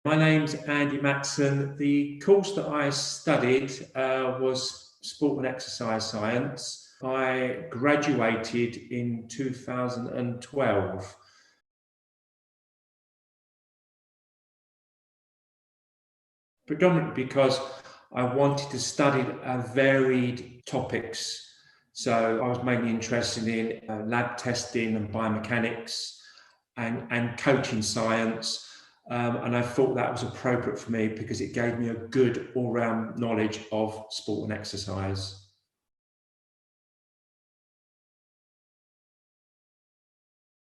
My name's Andy Matson. The course that I studied was Sport and Exercise Science. I graduated in 2012. Predominantly because I wanted to study varied topics. So I was mainly interested in lab testing and biomechanics and coaching science. And I thought that was appropriate for me because it gave me a good all-round knowledge of sport and exercise.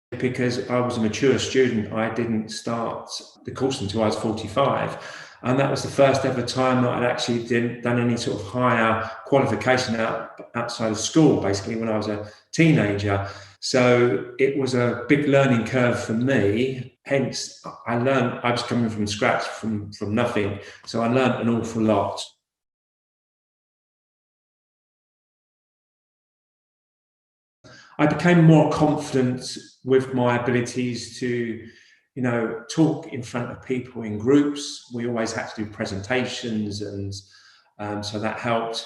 Because I was a mature student, I didn't start the course until I was 45. And that was the first ever time that I'd actually done any sort of higher qualification outside of school, basically, when I was a teenager. So it was a big learning curve for me. Hence, I was coming from scratch, from nothing. So I learned an awful lot. I became more confident with my abilities to, talk in front of people in groups. We always had to do presentations, and so that helped.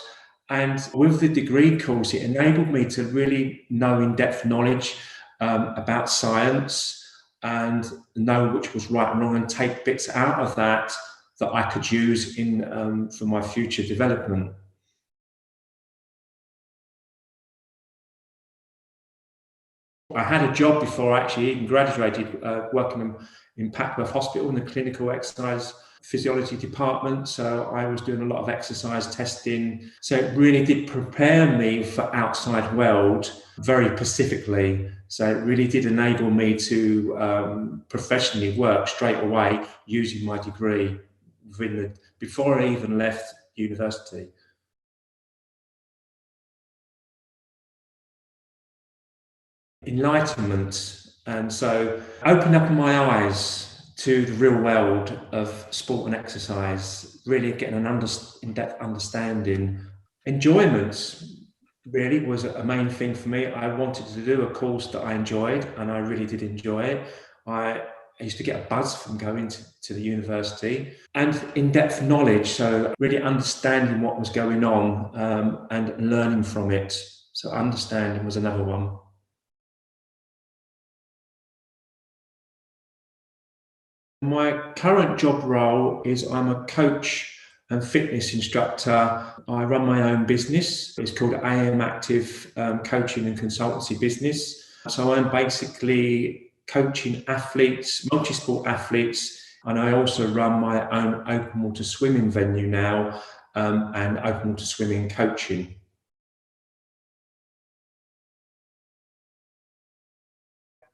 And with the degree course, it enabled me to really know in-depth knowledge about science and know which was right and wrong, and take bits out of that I could use for my future development. I had a job before I actually even graduated, working in Packworth Hospital in the clinical exercise physiology department. So I was doing a lot of exercise testing. So it really did prepare me for outside world very specifically. So it really did enable me to professionally work straight away using my degree before I even left university. Enlightenment, and so opened up my eyes to the real world of sport and exercise, really getting an in-depth understanding. Enjoyment really was a main thing for me. I wanted to do a course that I enjoyed, and I really did enjoy it. I used to get a buzz from going to the university, and in-depth knowledge, so really understanding what was going on and learning from it. So understanding was another one. My current job role is I'm a coach and fitness instructor. I run my own business. It's called AM Active Coaching and Consultancy Business. So I'm basically coaching athletes, multi-sport athletes, and I also run my own open water swimming venue now, and open water swimming coaching.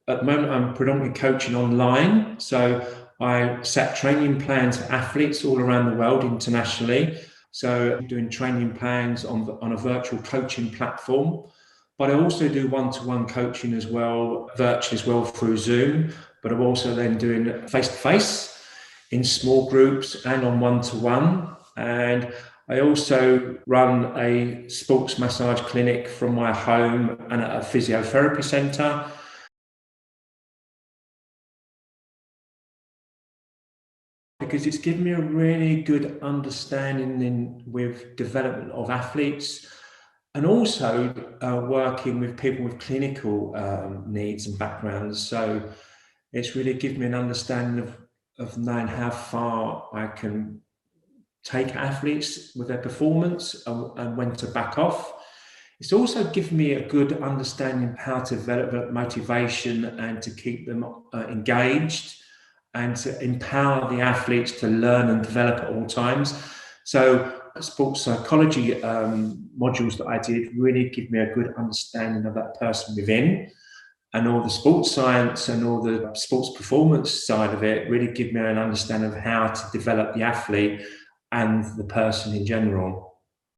At the moment, I'm predominantly coaching online. So I set training plans for athletes all around the world internationally. So I'm doing training plans on a virtual coaching platform. But I also do one-to-one coaching as well, virtually as well through Zoom. But I'm also then doing face-to-face in small groups and on one-to-one. And I also run a sports massage clinic from my home and at a physiotherapy centre. Because it's given me a really good understanding with development of athletes, and also working with people with clinical needs and backgrounds. So it's really given me an understanding of knowing how far I can take athletes with their performance and when to back off. It's also given me a good understanding of how to develop motivation and to keep them engaged, and to empower the athletes to learn and develop at all times. So sports psychology modules that I did really give me a good understanding of that person within, and all the sports science and all the sports performance side of it really give me an understanding of how to develop the athlete and the person in general.